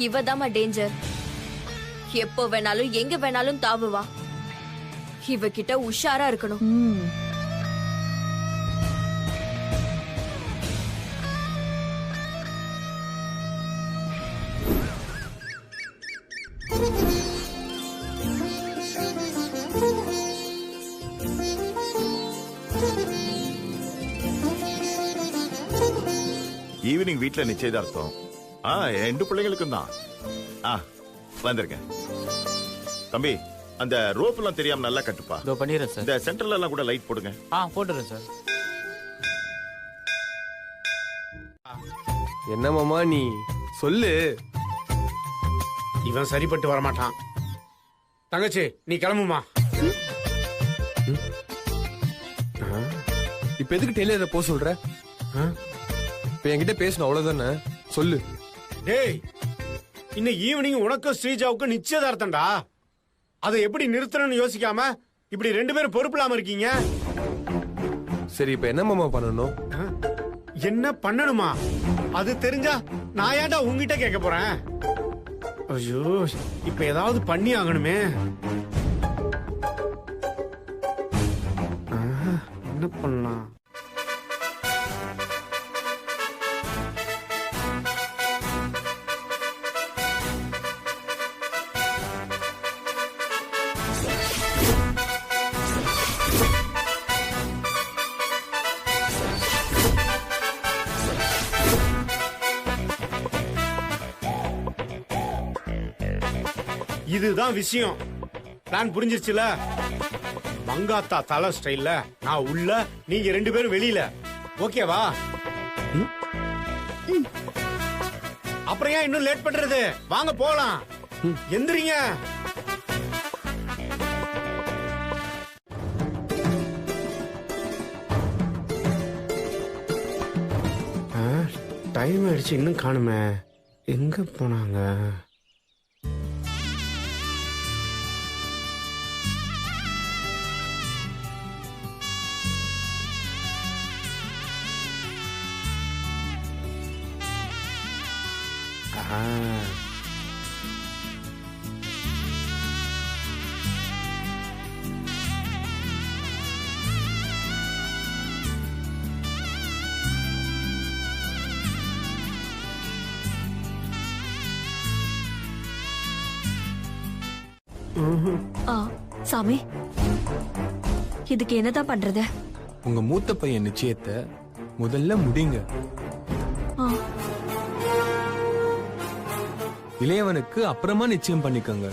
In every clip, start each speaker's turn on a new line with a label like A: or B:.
A: இவதாமா danger. எப்போ வேணாலும் எங்க வேணாலும் தாவுவா. இவகிட்ட உஷாரா இருக்கணும்.
B: ஈவினிங் வீட்ல நிச்சயதார்த்தம். ரெண்டு பிள்ளைகளுக்கும் தான். வந்திருக்கேன் தம்பி. அந்த ரோப் எல்லாம் தெரியாம நல்லா கட்டுப்பா.
C: பண்ணிடுறேன் சார்.
B: இந்த சென்டர்ல எல்லாம் கூட லைட் போடுங்க.
C: போட்டுறேன் சார்.
D: என்ன மாமா நீ சொல்லு.
E: இவன் சரிப்பட்டு வரமாட்டான். தங்கச்சி நீ கிளம்புமா.
D: இப்ப எதுக்கு டெய்லரை போ சொல்ற? இப்ப என்கிட்ட பேசணும் அவ்வளவுதானே, சொல்லு.
E: டேய், இன்னும் ஈவினிங் உனக்கும் ஸ்ரீஜாவுக்கும் நிச்சயதார்த்தம்டா. அதை எப்படி நிறுத்தணும்னு யோசிக்காம இப்படி ரெண்டு பேரும் பொறுப்பு இல்லாம இருக்கீங்க.
D: சரி இப்ப என்ன மாமா பண்ணணும்?
E: என்ன பண்ணணுமா? அது தெரிஞ்சா நான் ஏன்டா உங்ககிட்ட கேட்க போறேன். ஐயோ, இப்ப ஏதாவது பண்ணி ஆகணுமே. என்ன பண்ணலாம்? இதுதான் விஷயம். பிளான் புரிஞ்சிருச்சுல? மங்காத்தா தலை ஸ்டைல்ல நான் உள்ள, நீங்க ரெண்டு பேரும் வெளியில. ஓகேவா? அப்புறம் ஏன் இன்னும் லேட் பண்றது? வாங்க போலாம். எந்திரிங்க. டைம் ஆயிடுச்சு, இன்னும் காணுமே. எங்க போனாங்க?
A: சாமி, இதுக்கு என்னதான் பண்றது?
D: உங்க மூத்த பையன் நிச்சயத்தை முதல்ல முடிங்க. இளையவனுக்கு அப்புறமா நிச்சயம் பண்ணிக்கோங்க.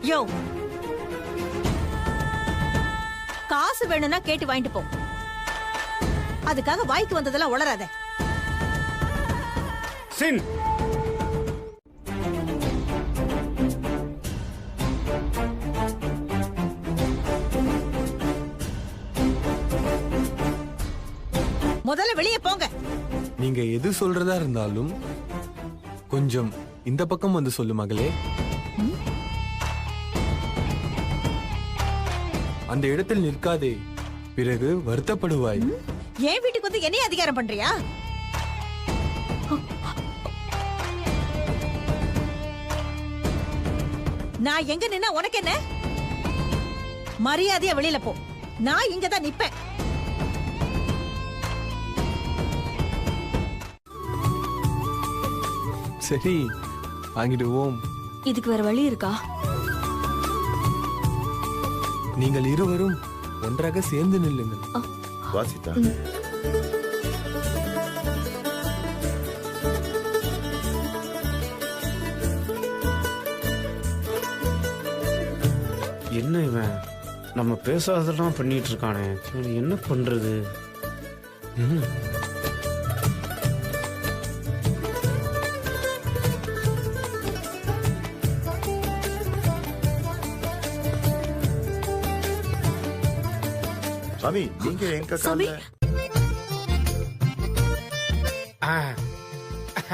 F: யோ, காசு வேணும்னா கேட்டு வாங்கிட்டு போ. அதுக்காக வாய்க்கு வந்ததெல்லாம் உளராத.
E: சின்,
F: முதல்ல வெளியே போங்க.
D: நீங்க எது சொல்றதா இருந்தாலும் கொஞ்சம் இந்த பக்கம் வந்து சொல்லு மகளே. அந்த இடத்தில் நிற்காதே, பிறகு வருத்தப்படுவாய்.
F: என் வீட்டுக்கு வந்து என்னைய அதிகாரம் பண்றியா? நான் எங்க நின்னா உனக்கு என்ன? மரியாதையா வெளியில போ. நான் இங்கதான் நிப்பேன்.
D: சரி, வாங்கிடுவோம்.
A: இதுக்கு வேற வழி இருக்கா?
D: நீங்கள் இருவரும் ஒன்றாக சேர்ந்து நில்லுங்கள்.
B: வாசிதா,
E: என்ன இவன் நம்ம பேசாதெல்லாம் பண்ணிட்டு இருக்கானே. என்ன பண்றது?
B: சாமி, நீங்க எங்க
A: சாமி,
B: கால்ல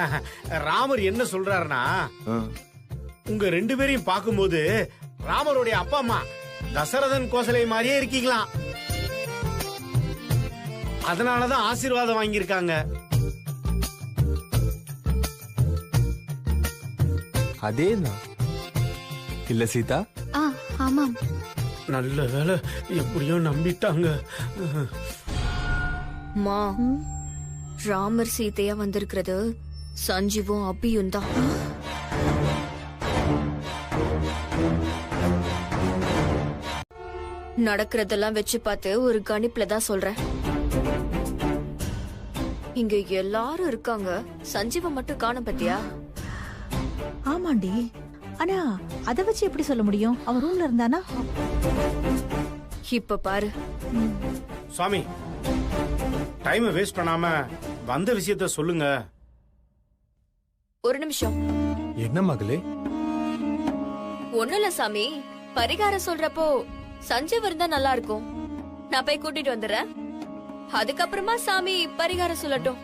E: ராமர் என்ன சொல்றாருன்னா
B: ஆ.
E: உங்க 2 பேரையும் பார்க்கும்போது ராமருடைய அப்பா அம்மா தசரதன் கோசலை மாதிரியே இருக்கீங்களாம். அதனாலதான் ஆசீர்வாதம் வாங்கியிருக்காங்க.
D: அதேதான் இல்ல சீதா?
C: ஆமாம்.
E: நல்ல வேலை, எப்படியோ நம்பிட்டாங்க.
A: மா ராமர் சீதையா வந்திருக்கிறது சஞ்சீவும் அபியும் தான். நடக்கிறதெல்லாம் வச்சு பார்த்து ஒரு கணிப்புல தான் சொல்றேன். இங்க எல்லாரும் இருக்காங்க, சஞ்சீவ மட்டும் காணோம் பத்தியா?
F: ஆமாண்டி, ஆனா அத வச்சு எப்படி சொல்ல முடியும்? அவன் ரூம்ல இருந்தானா?
A: இப்ப பாரு.
E: சுவாமி, டைம் வேஸ்ட் பண்ணாம வந்த விஷயத்த சொல்லுங்க.
A: ஒரு நிமிஷம்.
D: என்ன மகளே?
A: ஒண்ணும் இல்ல சாமி, பரிகாரம் சொல்றப்போ சஞ்சீவ் இருந்தா நல்லா இருக்கும். நான் போய் கூட்டிட்டு வந்துடுறேன். அதுக்கப்புறமா சாமி பரிகாரம் சொல்லட்டும்.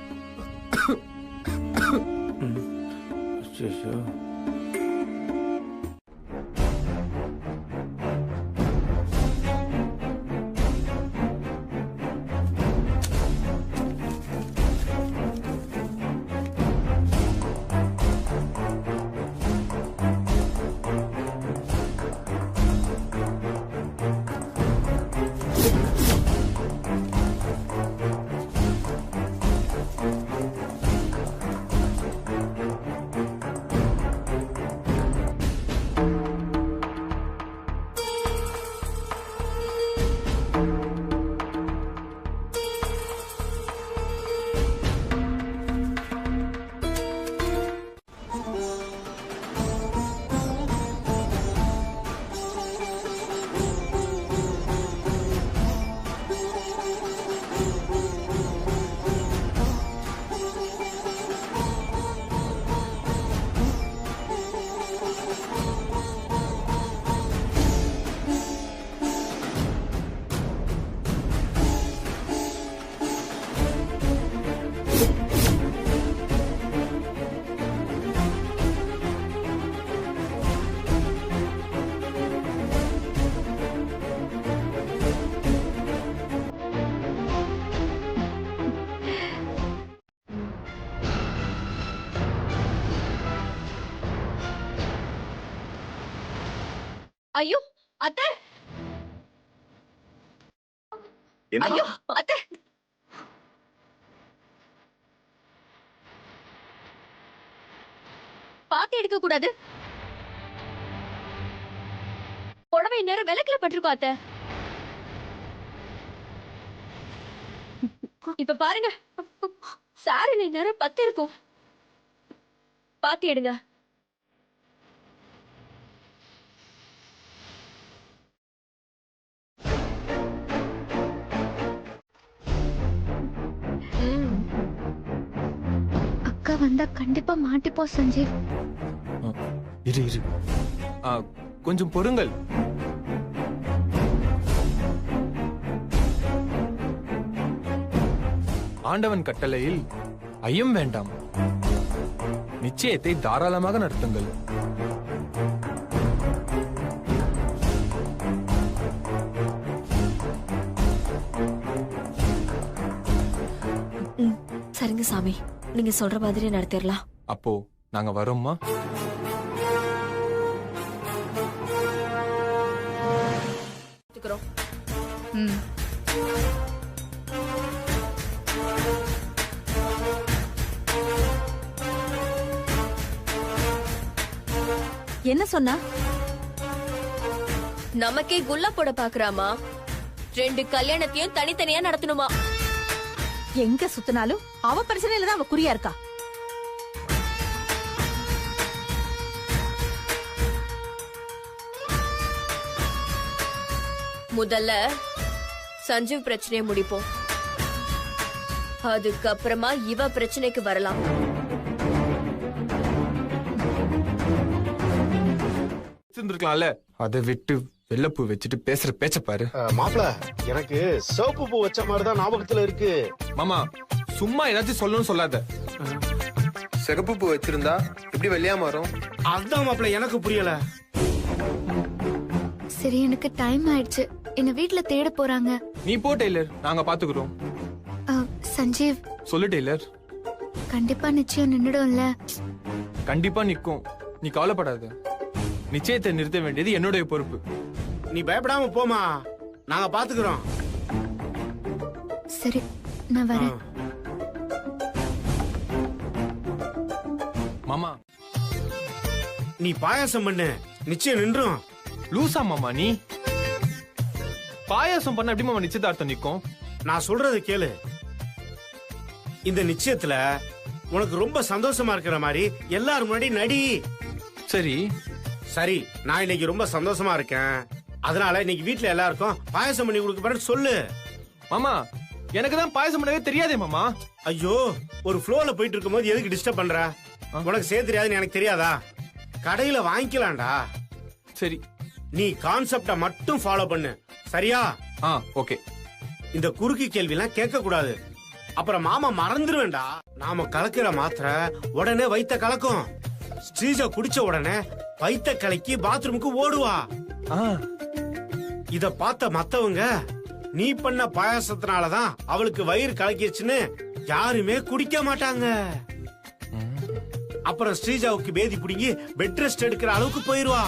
A: ஐயோ அத்தை, ஐயோ அத்தை, பாத்து எடுக்க கூடாது. புடவை நேரம் விளக்குல பட்டிருக்கோம் அத்தை. இப்ப பாருங்க, சாரி நேரம் 10 இருக்கும். பாத்து எடுங்க.
C: அக்கா வந்தா கண்டிப்பா மாட்டிப்போம் சஞ்சீவ்.
D: இரு இரு, கொஞ்சம் பொறுங்கள். ஆண்டவன் கட்டளையில் ஐயம் வேண்டாம். நிச்சயத்தை தாராளமாக நடத்துங்கள்.
A: சரிங்க சாமி, நீங்க சொல்ற மாதிரி நடத்திடலாம்.
D: அப்போ நாங்க வரோம்மா.
F: என்ன சொன்னா?
A: நமக்கே குல்லா போட பாக்குறாமா. 2 கல்யாணத்தையும் தனித்தனியா நடத்தணுமா.
F: எங்க சுத்தினாலும் அவ பிரச்சனையில தான் அவ குறியா இருக்கா.
A: முதல்ல சஞ்சீவ் பிரச்சனையை முடிப்போம், அதுக்கப்புறமா இவ பிரச்சனைக்கு வரலாம்.
D: இருந்திருக்கலாம்ல, அதை விட்டு வெள்ளப்பூ வச்சுட்டு பேசுற பேச்ச பாரு.
G: மாப்பிள, எனக்கு சிவப்பு பூ வச்ச மாதிரி தான் ஞாபகத்துல இருக்கு.
D: மாமா, சும்மா ஏதாச்சும் சொல்லணும்னு சொல்லாத.
H: சிகப்பு பூ வச்சிருந்தா எப்படி வெள்ளையா மாறும்?
E: அதுதான் மாப்பிள்ள எனக்கு புரியல.
C: சரி எனக்கு டைம் ஆயிடுச்சு, என்ன வீட்ல தேட போறாங்க.
D: நீ போ டெய்லர், நாங்க பாத்துக்கிறோம்.
C: சஞ்சீவ்
D: சொல்லு டெய்லர்.
C: கண்டிப்பா நிச்சயம் நின்னுடும்ல?
D: கண்டிப்பா நிக்கும், நீ கவலைப்படாத. நிச்சயத்தை நிறுத்த வேண்டியது என்னுடைய பொறுப்பு.
E: நீ பயப்படாம போமா, நாங்க பாத்துக்கிறோம்.
C: சரி நான் வரேன்.
D: மாமா
E: நீ பாயாசம் பண்ணு, நிச்சயம் நின்றும்.
D: லூசா மாமா நீ? பாயாசம் பண்ண எப்படி மாமா நிச்சயதார்த்தம் நிக்கும்?
E: நான் சொல்றதை கேளு. இந்த நிச்சயத்துல உனக்கு ரொம்ப சந்தோஷமா இருக்கிற மாதிரி எல்லாரும் முன்னாடி நடி.
D: சரி
E: சரி, நான் இன்னைக்கு ரொம்ப சந்தோஷமா இருக்கேன், அதனால இன்னைக்கு வீட்ல எல்லாருக்கும் பாயாசம் பண்ணி கொடுக்க போறேன்னு சொல்லு.
D: மாமா, எனக்கு தான் பாயாசம் பண்ணவே தெரியாதே மாமா.
E: ஐயோ, ஒரு ஃப்ளோல போயிட்டு இருக்கும்போது எதுக்கு டிஸ்டர்ப் பண்ற? உனக்கு செய்ய தெரியாதுன்னு எனக்கு தெரியாதா? கடையில வாங்கிக்கலாம்டா.
D: சரி,
E: நீ கான்செப்ட மட்டும் ஃபாலோ பண்ணு, சரியா?
D: ஓகே.
E: இந்த குறுக்கு கேள்வி எல்லாம் கேட்க கூடாது, அப்புறம் மாமா மறந்துருவேண்டா. நாம கலக்கிற மாத்திரை உடனே வைத்த கலக்கும். ஸ்ரீஜா குடிச்ச உடனே வைத்த கலக்கி பாத்ரூமுக்கு ஓடுவா. இத பார்த்த மத்தவங்க நீ பண்ண பாயாசத்தினாலதான் அவளுக்கு வயிறு கலக்கிடுச்சுன்னு யாருமே குடிக்க மாட்டாங்க. அப்புறம் ஸ்ரீஜாவுக்கு பேதி பிடிங்கி பெட் ரெஸ்ட் எடுக்கிற அளவுக்கு போயிருவா.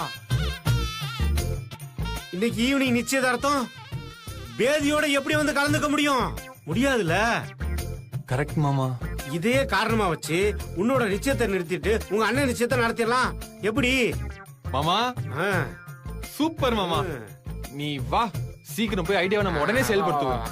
E: இன்னைக்கு ஈவினிங் நிச்சயதார்த்தம், பேதியோட எப்படி வந்து கலந்துக்க முடியும்? முடியாதுல.
D: கரெக்ட் மாமா.
E: இதே காரணமா வச்சு உன்னோட நிச்சயத்தை நிறுத்திட்டு உங்க அண்ணன் நிச்சயத்தை நடத்திடலாம், எப்படி
D: மாமா? சூப்பர் மாமா. நீ வா, சீக்கிரம் போய் ஐடியாவை நம்ம உடனே செயல்படுத்துவோம்.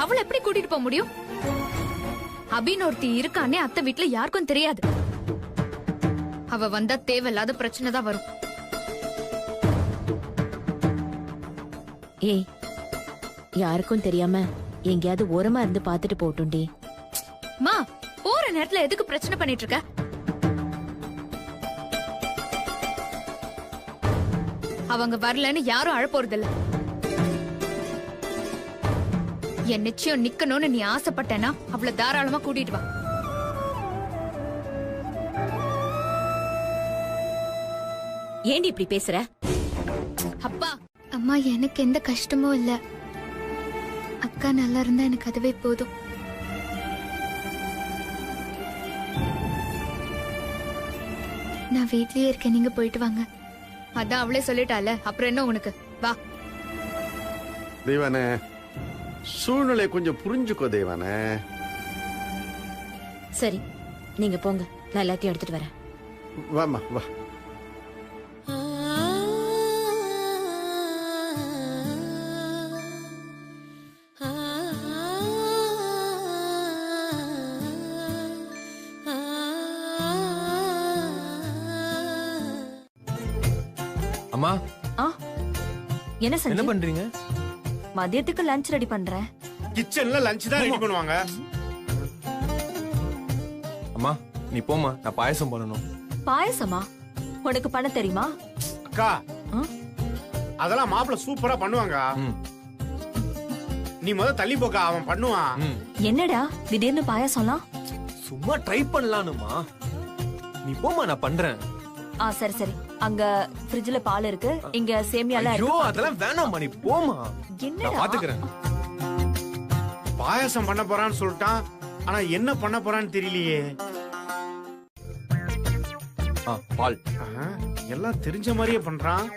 C: அவளை எப்படி கூட்டிட்டு போக முடியும்? அபின்னு ஒருத்தி இருக்கானே அத்தை வீட்டுல யாருக்கும் தெரியாது. அவ வந்தா தேவையில்லாத பிரச்சனை தான் வரும்.
I: ஏய், யாருக்கும் தெரியாம எங்கேயாவது ஓரமா இருந்து பாத்துட்டு போட்டுண்டி.
C: மா, போற நேரத்துல எதுக்கு பிரச்சனை பண்ணிட்டு இருக்க? அவங்க வரலன்னு யாரும் அழப்போறதில்ல. என் நிச்சயம் நிக்கணும்னு நீ ஆசைப்பட்டேன்னா அவளை தாராளமா கூட்டிட்டு வா.
I: ஏண்டி இப்படி பேசுற?
C: அப்பா அம்மா, எனக்கு எந்த கஷ்டமும் இல்ல. அக்கா நல்லா இருந்தா எனக்கு அதுவே போதும். நான் வீட்லயே இருக்கேன், நீங்க போயிட்டு வாங்க. அதான் அவளே சொல்லிட்டால, அப்புறம் என்ன உனக்கு? வா.
G: தெய்வானே, சூழ்நிலை கொஞ்சம் புரிஞ்சுக்கோ தெய்வானே.
I: சரி, நீங்க போங்க, நான் எல்லாத்தையும் எடுத்துட்டு வரேன்.
G: வாமா வா.
D: அம்மா,
I: என்ன
D: என்ன
I: செஞ்சு?
D: பண்றீங்க?
I: மதியத்துக்கு லஞ்ச் ரெடி பண்றேன்.
E: கிச்சன்ல லஞ்ச் தான் ரெடி பண்ணுவாங்க.
D: அம்மா நீ போமா, நான் பாயசம் பண்ணணும்.
I: பாயசமா? உனக்கு பண்ண தெரியுமா?
E: அக்கா, அதெல்லாம் மாப்பிள்ள சூப்பரா பண்ணுவாங்க. நீ முத தள்ளி போக்கா, அவன் பண்ணுவான்.
I: என்னடா திடீர்னு பாயசம்லாம்?
D: சும்மா ட்ரை பண்ணலானுமா. நீ போமா, நான் பண்றேன்.
I: சரி சரி, அங்க ஃப்ரிட்ஜ்ல பால் இருக்கு, இங்க சேமியாலாம்
D: ஐயோ
I: இருக்கு.
D: அதெல்லாம் வேணாம்மா, நீ போமா,
I: என்னடா?
D: நான் பாத்துக்கிறேன்.
E: பாயாசம் பண்ண போறான்னு சொல்லிட்டான், ஆனா என்ன பண்ண போறான்னு தெரியலையே.
D: பால்
E: எல்லாம் தெரிஞ்ச மாதிரியே பண்றான்.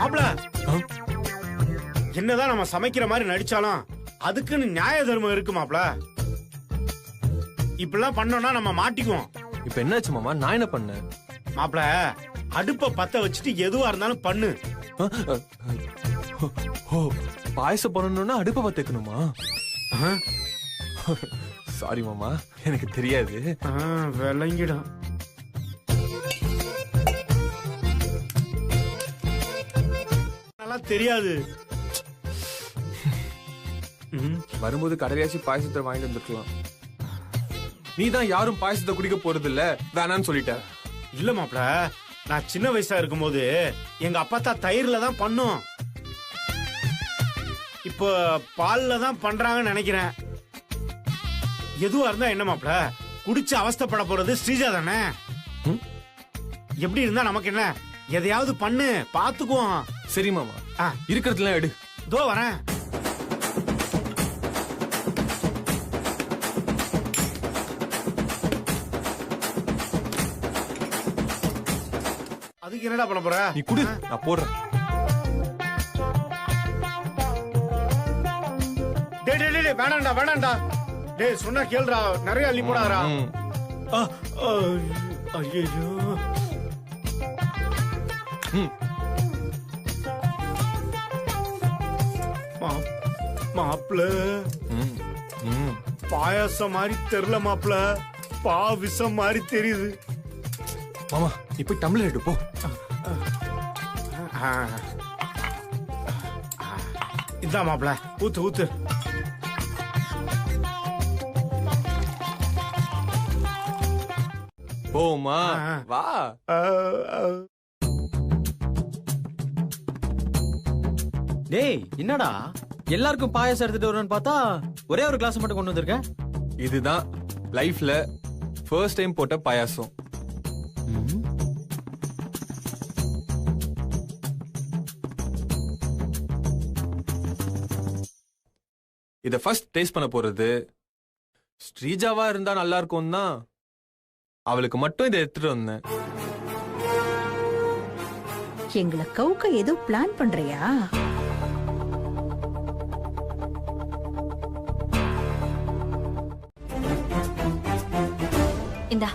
E: மாப்ள, என்னதான் நம்ம சமைக்கிற மாதிரி நடிச்சாலும் அதுக்குன்னு நியாய தர்மம் இருக்கு மாப்ள. இப்படிலாம் பண்ணோம்னா நம்ம மாட்டிக்குவோம்.
D: இப்ப என்னாச்சு மாமா? நான் என்ன பண்ணேன்?
E: மாப்பிள அடுப்ப பத்த வச்சுட்டு எதுவா இருந்தாலும் பண்ணு.
D: ஓ, பாயசம் பண்ணணும்னா அடுப்ப பத்திக்கணுமா? சாரி மாமா, எனக்கு தெரியாது.
E: விளங்கிடும். நல்லா தெரியாது.
D: வரும்போது கடையாச்சு பாயசத்தை வாங்கிட்டு வந்துருக்கலாம். நீ தான் யாரும் பாயசத்தை குடிக்க போறது இல்ல, வேணான்னு சொல்லிட்ட.
E: இல்ல மாப்பிள, நான் சின்ன வயசா இருக்கும்போது எங்க அப்பா தான் தயிர்ல தான் பண்ணும். இப்போ பால்ல தான் பண்றாங்கன்னு நினைக்கிறேன். எதுவா இருந்தா என்ன மாப்பிள, குடிச்சு அவஸ்தைப்பட போறது ஸ்ரீஜா தானே. எப்படி இருந்தா நமக்கு என்ன, எதையாவது பண்ணு, பாத்துக்குவோம்.
D: சரி மாமா, இருக்கிறதுலாம் எடு.
E: தோ வரேன். அதுக்கு என்னடா பண்ண போற?
D: நீ குடு, நான் போடுறேன்.
E: வேணாண்டா வேணாண்டா. டேய் சொன்னா கேளுடா, நிறைய அள்ளி போடாதடா. ஐயோ மாப்ள, பாயாசம் மாதிரி தெரியல மாப்ள, பாவிசம் மாதிரி தெரியுது.
D: மாமா இப்ப டம்ளர் எடு போ.
E: இதான் மாப்ள, ஊத்து ஊத்து.
D: போமா வா.
J: டேய் என்னடா எல்லாருக்கும் பாயாசம் எடுத்துட்டு வரணும்னு பார்த்தா ஒரே ஒரு கிளாஸ் மட்டும் கொண்டு வந்திருக்க.
D: இதுதான் லைஃப்ல ஃபர்ஸ்ட் டைம் போட்ட பாயாசம். இத ஃபர்ஸ்ட் டேஸ்ட் பண்ண போறது ஸ்ரீஜாவா இருந்தா நல்லா இருக்கும் தான் அவளுக்கு மட்டும் இதை எடுத்துட்டு வந்தேன்.
F: எங்களை கவுக்க ஏதோ பிளான் பண்றியா?
A: இந்தா.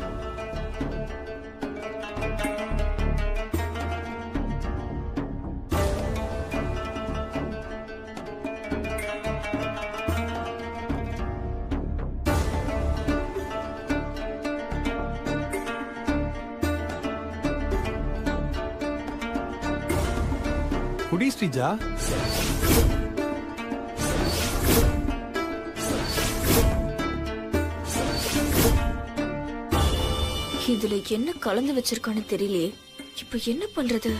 D: குடி ஸ்ரீஜா.
A: இதுல என்ன கலந்து வச்சிருக்கான்னு தெரியலையே, இப்ப என்ன பண்றது?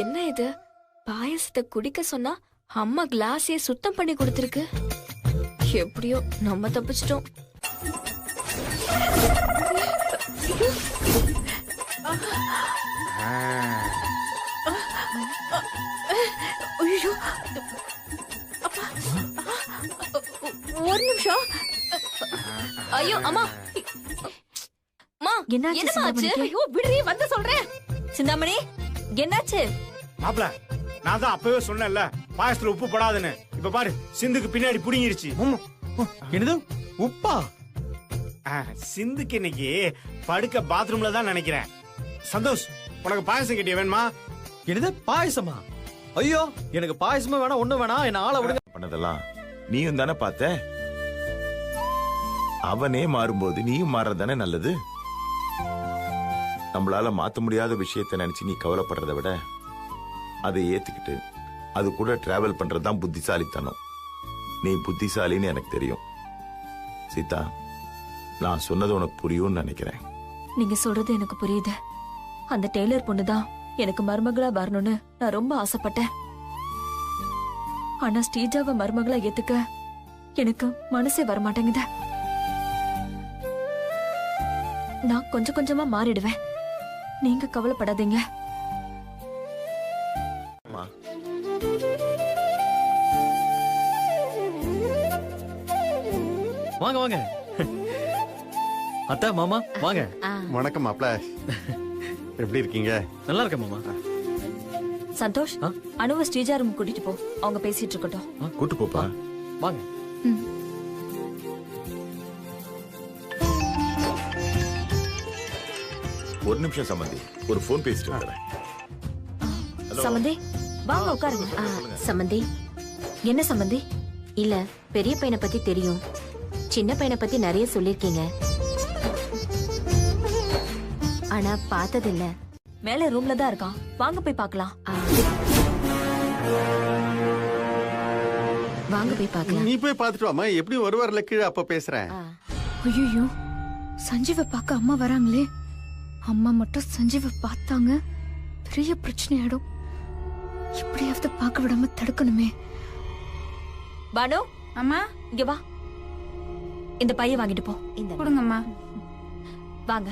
A: என்ன இது, பாயசத்தை குடிக்க சொன்னா அம்மா கிளாஸே சுத்தம் பண்ணி கொடுத்திருக்கு. எப்படியோ நம்ம தப்பிச்சிட்டோம். ஒரு நிமிஷம். ஐயோ அம்மா, என்னாச்சு? ஐயோ விடுறீ, வந்து சொல்றேன். சிந்தாமணி என்னாச்சு?
E: மாப்ள, நான் தான் அப்பவே சொன்னேன்ல பாயசத்துல உப்பு படாதுன்னு. இப்ப பாரு, சிந்துக்கு பின்னாடி புடிங்கிருச்சு.
J: என்னது உப்பா?
E: சிந்துக்கு இன்னைக்கு படுக்க பாத்ரூம்ல தான் நினைக்கிறேன். சந்தோஷ், உனக்கு பாயசம் கேட்டிய வேணுமா?
J: என்னது பாயசமா? ஐயோ எனக்கு பாயசமா வேணாம், ஒண்ணு வேணாம், என்ன ஆள விடுங்க.
B: பண்ணதெல்லாம் நீயும் தானே பார்த்த. அவனே மாறும்போது நீயும் மாறதானே நல்லது. நம்மளால மாத்த முடியாத விஷயத்தை நினைச்சு நீ கவலைப்படுறத விட அதை ஏத்துக்கிட்டு அது கூட டிராவல் பண்றதுதான் புத்திசாலித்தனம். நீ புத்திசாலின்னு எனக்கு தெரியும் சீதா. நான் சொன்னது உனக்கு புரியும்னு நினைக்கிறேன்.
A: நீங்க சொல்றது எனக்கு புரியுது. அந்த டெய்லர் பொண்ணுதான்
K: எனக்கு மருமகளா வரணும்னு நான் ரொம்ப ஆசைப்பட்டேன். ஆனா ஸ்ரீஜாவை மருமகளா ஏத்துக்க எனக்கு மனசே வரமாட்டேங்குது. நான் கொஞ்சம் கொஞ்சமா மாறிடுவேன். நீங்க கவலைப்படாதீங்க.
J: வாங்க வாங்க அத்தா மாமா வாங்க.
G: வணக்கம் மாப்ள. எப்படி இருக்கீங்க?
J: நல்லா இருக்கேன் மாமா.
K: சந்தோஷ், அனுவ ஸ்ரீஜா ரூம் கூட்டிட்டு போ. அவங்க பேசிட்டு இருக்கட்டும்.
B: கூட்டு போப்பா.
J: வாங்க.
B: ஒரு நிமிஷம் சம்பந்தி, ஒரு போன் பேசிட்டு வந்துடுறேன்.
K: சம்பந்தி வாங்க உட்காருங்க.
I: சம்பந்தி,
K: என்ன சம்பந்தி?
I: இல்ல பெரிய பையனை பத்தி தெரியும், சின்ன பையனை பத்தி நிறைய சொல்லிருக்கீங்க, ஆனா பார்த்ததில்ல.
K: மேல ரூம்ல தான் இருக்கான், வாங்க போய் பார்க்கலாம்.
I: வாங்க போய் பார்க்கலாம்.
G: நீ போய் பார்த்துட்டு வாமா, எப்படி வருவார்ல கீழே, அப்ப பேசுறேன்.
C: ஐயோ, சஞ்சீவ பார்க்க அம்மா வராங்களே. அம்மா மட்டும் சஞ்சீவ பார்த்தாங்க பெரிய பிரச்சனை ஆயிடும். எப்படியாவது பார்க்க விடாம தடுக்கணுமே.
K: பானு,
L: அம்மா
K: இங்க வா. இந்த பைய வாங்கிட்டு போ.
I: இந்த
L: கொடுங்கம்மா.
K: வாங்க.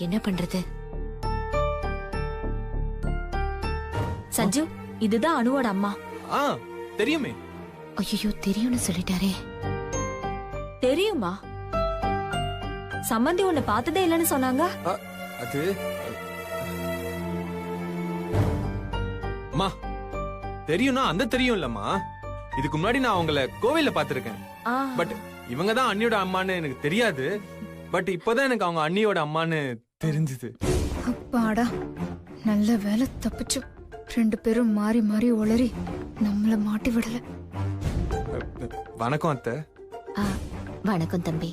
I: என்ன பண்றது?
K: சஞ்சு, இதுதான் அனுவோட அம்மா.
D: தெரியுமே.
I: ஐயோ, தெரியும்னு சொல்லிட்டாரே.
K: தெரியுமா? சம்பந்தி உன்னை பார்த்ததே இல்லைன்னு சொன்னாங்க.
D: அது அம்மா தெரியும்னா அந்த தெரியும் இல்லம்மா. இதுக்கு முன்னாடி நான் அவங்கள கோவில்ல பாத்திருக்கேன். பட் இவங்க தான் அண்ணியோட அம்மான்னு எனக்கு தெரியாது. பட் இப்பதான் எனக்கு அவங்க அண்ணியோட அம்மான்னு தெரிஞ்சது.
C: அப்பாடா, நல்ல வேலை தப்பிச்சு. 2 பேரும் மாறி மாறி உளறி நம்மள மாட்டி விடல.
D: வணக்கம் அத்தை.
I: வணக்கம் தம்பி.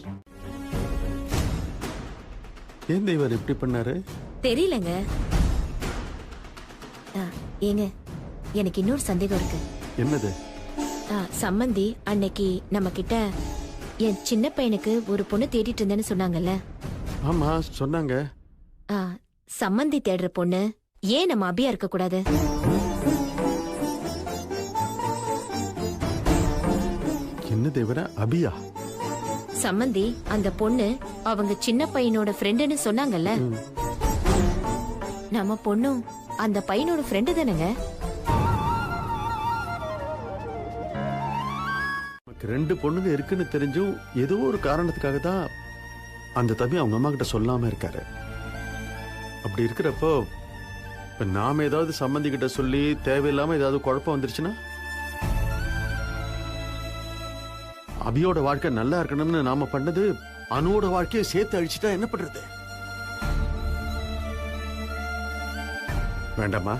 G: ஏன் இவர் இப்படி பண்ணாரு
I: தெரியலங்க. ஏங்க, எனக்கு இன்னொரு சந்தேகம் இருக்கு.
G: என்னது?
I: சம்பந்தி அன்னைக்கு நம்ம கிட்ட என் சின்ன பையனுக்கு ஒரு பொண்ணு தேடிட்டு இருந்தேன்னு சொன்னாங்கல்ல?
G: ஆமா சொன்னாங்க.
I: சம்பந்தி தேடுற பொண்ணு ஏன் நம்ம அபியா இருக்க கூடாது?
G: என்ன தேவர, அபியா?
I: சம்பந்தி அந்த பொண்ணு அவங்க சின்ன பையனோட ஃப்ரெண்டுன்னு சொன்னாங்கல்ல? நம்ம பொண்ணும் அந்த பையனோட ஃப்ரெண்டு தானங்க?
G: நமக்கு 2 பொண்ணுங்க இருக்குன்னு தெரிஞ்சும் ஏதோ ஒரு காரணத்துக்காக தான் அந்த தம்பி அவங்க அம்மா கிட்ட சொல்லாம இருக்காரு. அப்படி இருக்கிறப்போ இப்ப நாம ஏதாவது சம்பந்தி கிட்ட சொல்லி தேவையில்லாம ஏதாவது குழப்பம் வந்துருச்சுன்னா, அபியோட வாழ்க்கை நல்லா இருக்கணும்னு நாம பண்ணது அனுவோட வாழ்க்கையை சேர்த்து அழிச்சுட்டா என்ன பண்றது? வேண்டாமா,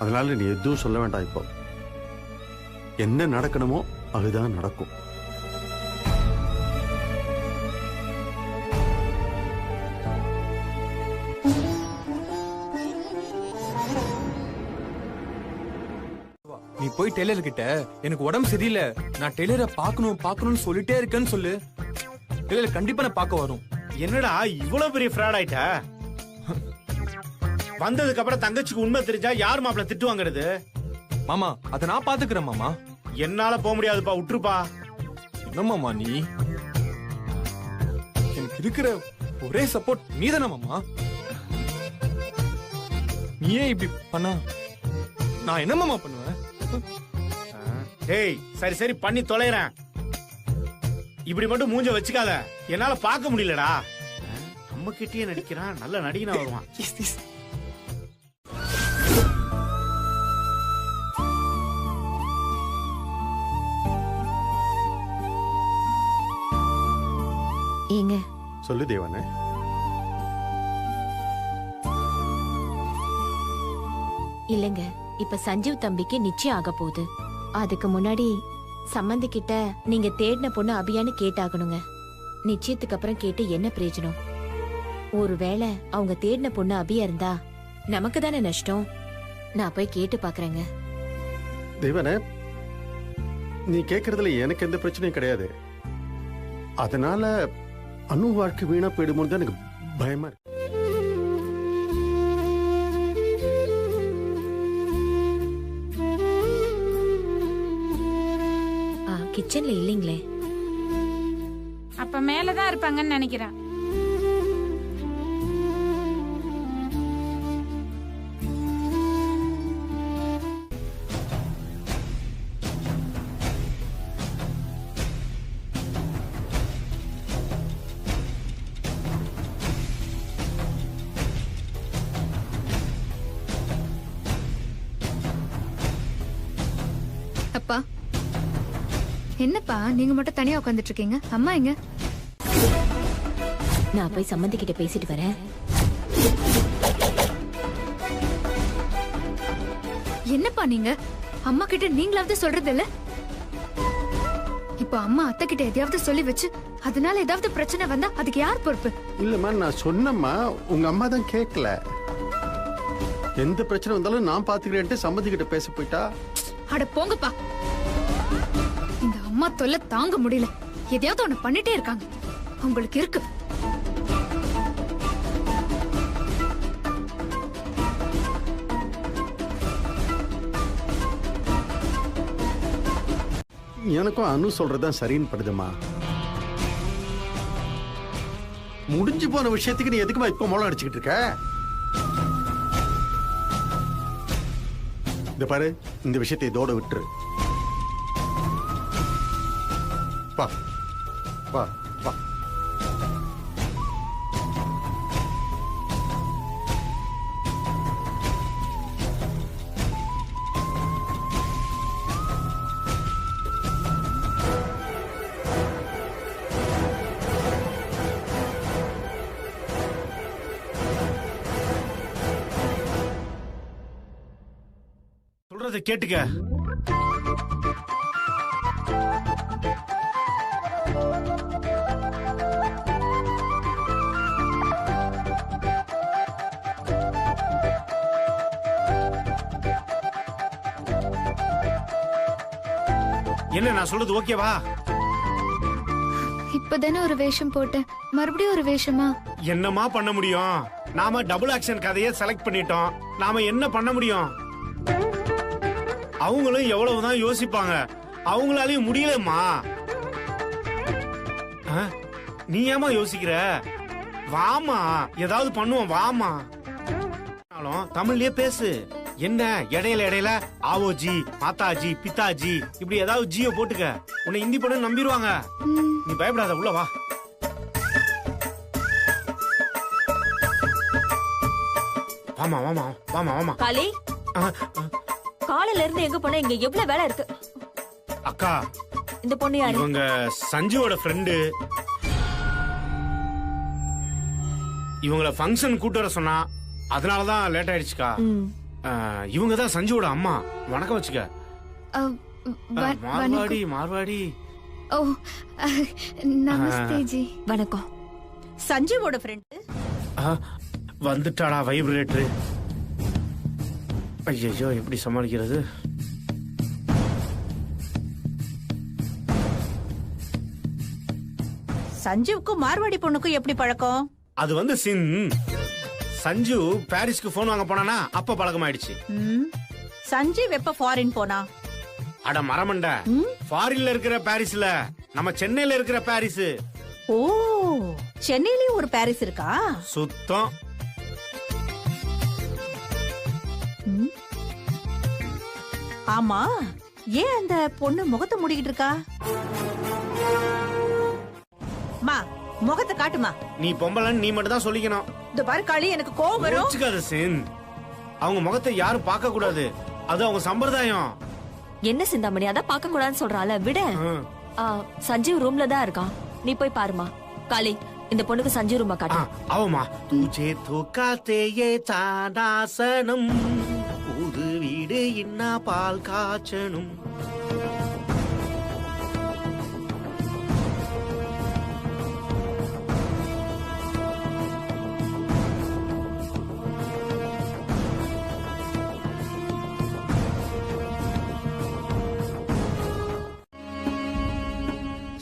G: அதனால நீ எதுவும் சொல்ல வேண்டாம். இப்போ என்ன நடக்கணுமோ அதுதான் நடக்கும்.
D: நீ போய் டெய்லர் கிட்ட எனக்கு உடம்பு சரியில்லை, நான் டெய்லரை பார்க்கணும்னு சொல்லிட்டே இருக்கேன்னு சொல்லு. டெய்லர் கண்டிப்பா நான் பார்க்க வரும்.
E: என்னடா இவ்வளவு பெரிய ஃப்ராட் ஆயிட்ட? வந்ததுக்கு அப்புறம் தங்கச்சிக்கு உண்மை தெரிஞ்சா யார் மாப்பிள்ள திட்டுவாங்கிறது?
D: மாமா அதை நான் பாத்துக்கிறேன் மாமா.
E: என்னால போக முடியாதுப்பா, விட்டுருப்பா.
D: என்ன மாமா நீ? எனக்கு இருக்கிற ஒரே சப்போர்ட் நீதானே மாமா. நீயே இப்படி பண்ணா நான் என்ன மாமா பண்ணுவேன்?
E: டேய் சரி சரி பண்ணி தொலைறேன். இப்படி மட்டும் மூஞ்ச வச்சுக்காத, என்னால பார்க்க முடியலடா. நம்ம கிட்டயே நடிக்கிறான், நல்ல நடிகனா வருவான்.
I: ஏங்க
G: சொல்லு தேவானே.
I: இல்லங்க, இப்ப சஞ்சீவ் தம்பிக்கு நிச்சயம் ஆக போகுது. அதுக்கு முன்னாடி சம்பந்தி கிட்ட நீங்க தேடின பொண்ணு அபியான்னு கேட்டாகணுங்க. நிச்சயத்துக்கு அப்புறம் கேட்டு என்ன பிரயோஜனம்? ஒருவேளை அவங்க தேடின பொண்ணு அபியா இருந்தா நமக்கு தானே நஷ்டம். நான் போய் கேட்டு பாக்குறேங்க.
G: தேவனே, நீ கேக்குறதுல எனக்கு எந்த பிரச்சனையும் கிடையாது. அதனால அனு வாழ்க்கை வீணா போயிடுமோ தான் எனக்கு பயமா இருக்கு.
I: கிச்சன்ல இல்லீங்களே.
L: அப்ப மேலதான் இருப்பாங்கன்னு நினைக்கிறேன்.
C: அப்பா, என்னப்பா நீங்க மட்டும் தனியா உட்காந்துட்டு இருக்கீங்க? அம்மா எங்க?
I: நான் போய் சம்மந்தி கிட்ட பேசிட்டு வரேன்.
C: என்னப்பா நீங்க அம்மா கிட்ட நீங்களாவது சொல்றது இல்ல? இப்ப அம்மா அத்தை கிட்ட எதையாவது சொல்லி வச்சு அதனால ஏதாவது பிரச்சனை வந்தா அதுக்கு யார் பொறுப்பு?
G: இல்லம்மா, நான் சொன்னம்மா, உங்க அம்மா தான் கேட்கல. எந்த பிரச்சனை வந்தாலும் நான் பாத்துக்கிறேன்ட்டு சம்மந்தி கிட்ட பேச போயிட்டா.
C: அட போங்கப்பா, இந்த அம்மா தொல்லை தாங்க முடியல. எதையாவது ஒண்ணு பண்ணிட்டே இருக்காங்க. உங்களுக்கு இருக்கு.
G: எனக்கும் அனு சொல்றதுதான் சரின்னு படுதுமா. முடிஞ்சு போன விஷயத்துக்கு நீ எதுக்குமா இப்ப மோளம் அடிச்சுக்கிட்டு இருக்க? இந்த பாரு, இந்த விஷயத்தை இதோட விட்டுரு. வா வா வா.
E: சொல்றதை கேட்டுக்க. என்ன நான் சொல்றது ஓகேவா?
C: இப்பதானே ஒரு வேஷம் போட்டேன், மறுபடியும் ஒரு வேஷமா?
E: என்னமா பண்ண முடியும்? நாம டபுள் ஆக்ஷன் கதையை செலக்ட் பண்ணிட்டோம். நாம என்ன பண்ண முடியும்? அவங்களும் எவ்வளவுதான் யோசிப்பாங்க, அவங்களாலையும் முடியலம்மா. நீ ஏமா யோசிக்கிற? வாமா, ஏதாவது பண்ணுவோம், வாமா. தமிழ்லயே பேசு. என்ன இடையில இடையில ஆவோஜி, மாதாஜி, பிதாஜி இப்படி ஏதாவது ஜியோ போட்டுக்க. உன்னை ஹிந்தி படம் நம்பிடுவாங்க. நீ பயப்படாத, உள்ள வா. வாமா வாமா வாமா வாமா.
K: காளி, காலையில இருந்து எங்க போன? இங்க எவ்வளவு வேலை இருக்கு.
E: அக்கா,
K: இந்த பொண்ணு யாரு?
E: இவங்க சஞ்சுவோட ஃப்ரெண்டு. இவங்கள ஃபங்க்ஷன் கூட்டு வர சொன்னா, அதனாலதான் லேட் ஆயிடுச்சுக்கா. இவங்க தான் சஞ்சுவோட அம்மா. வணக்கம் வச்சுக்க. மார்வாடி மார்வாடி.
C: ஓ, நமஸ்தே ஜி.
I: வணக்கம்.
F: சஞ்சீவோட ஃப்ரெண்ட்
E: வந்துட்டாடா வைப்ரேட்டர். ஐயோ, எப்படி சமாளிக்கிறது?
F: சஞ்சீவுக்கும் மார்வாடி பொண்ணுக்கும் எப்படி பழக்கம்?
E: அது வந்து சஞ்சு பாரிஸ்க்கு போன் வாங்க போனானா அப்ப பழக்கமாயிடுச்சு.
F: சஞ்சீவ் எப்ப ஃபாரின் போனா?
E: அட மரமண்ட, ஃபாரின்ல இருக்கிற பாரிஸ்ல, நம்ம சென்னையில இருக்கிற பாரிஸ்.
F: ஓ, சென்னையிலயும் ஒரு பாரிஸ் இருக்கா?
E: சுத்தம்.
F: ஆமா, ஏன் அந்த பொண்ணு முகத்தை மூடிக்கிட்டு இருக்கா? மா, முகத்தை காட்டுமா.
E: நீ பொம்பளன்னு நீ மட்டும் தான் சொல்லிக்கணும்.
F: இந்த பாரு காளி, எனக்கு கோவம் வரும்.
E: அவங்க முகத்தை யாரும் பார்க்க கூடாது, அது அவங்க சம்பிரதாயம்.
K: என்ன சிந்தாமணி, அதான் பார்க்க கூடாதுன்னு சொல்றால, விட. சஞ்சீவ் ரூம்ல தான் இருக்கான், நீ போய் பாருமா. காளி, இந்த பொண்ணுக்கு சஞ்சீவ் ரூமா காட்டு.
E: ஆமா. துஜே தூக்காத்தேயே சாடாசனம், புது வீடு இன்னா பால் காய்ச்சனும்.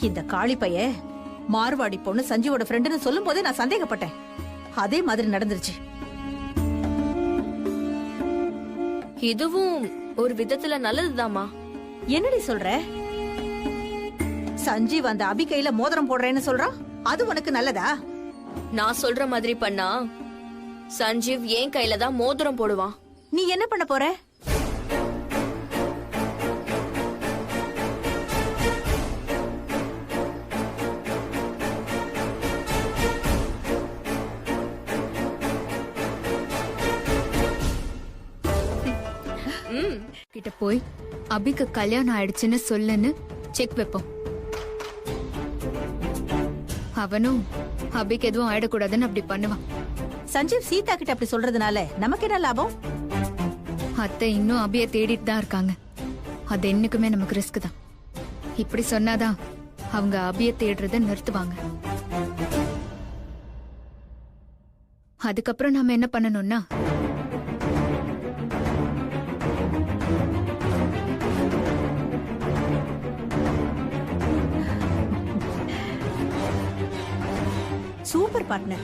F: இந்த காளி பைய மார்வாடி பொண்ணு சஞ்சீவோட ஃப்ரெண்டுன்னு சொல்லும் போதே நான் சந்தேகப்பட்டேன். அதே மாதிரி நடந்துருச்சு.
A: இதுவும் ஒரு விதத்துல நல்லதுதாம்மா.
F: என்னடி சொல்ற? சஞ்சீவ் அந்த அபி கையில மோதிரம் போடுறேன்னு சொல்றான். அது உனக்கு நல்லதா?
A: நான் சொல்ற மாதிரி பண்ணா சஞ்சீவ் என் கையில தான் மோதிரம் போடுவான்.
F: நீ என்ன பண்ண போற?
C: கிட்ட போய் அபிக்கு கல்யாணம் ஆயிடுச்சுன்னு சொல்லுன்னு செக் வைப்போம். அவனும் அபிக்கு எதுவும் ஆயிடக்கூடாதுன்னு அப்படி பண்ணுவான்.
F: சஞ்சீவ் சீதா கிட்ட அப்படி சொல்றதுனால நமக்கு என்ன லாபம்?
C: அத்தை இன்னும் அபிய தேடிட்டு தான் இருக்காங்க. அது என்னைக்குமே நமக்கு ரிஸ்க் தான். இப்படி சொன்னாதான் அவங்க அபிய தேடுறத நிறுத்துவாங்க. அதுக்கப்புறம் நாம என்ன பண்ணணும்னா
F: சூப்பர் பார்ட்னர்,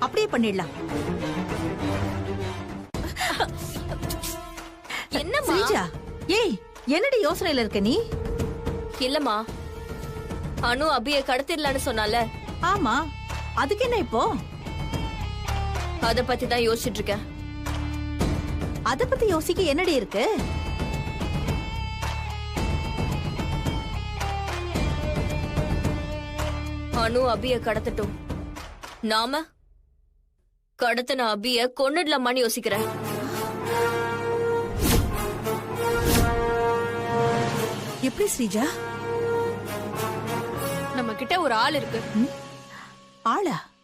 F: அப்படியே பண்ணிடலாம்.
A: என்னம்மா?
F: ஸ்ரீஜா, ஏய் என்னடி யோசனையில இருக்க நீ?
A: இல்லம்மா, அனு அபிய கடத்திடலான்னு சொன்னால.
F: ஆமா, அதுக்கு என்ன இப்போ?
A: அத பத்தி தான் யோசிச்சுட்டு இருக்கேன்.
F: அத பத்தி யோசிக்க என்னடி இருக்கு?
A: அனு அபிய கடத்தட்டும், நாம கடத்தின அபிய கொன்னுடலாமான்னு யோசிக்கிறேன்.
F: எப்படி ஸ்ரீஜா?
A: நம்ம கிட்ட ஒரு ஆள் இருக்கு.
F: ஆளா?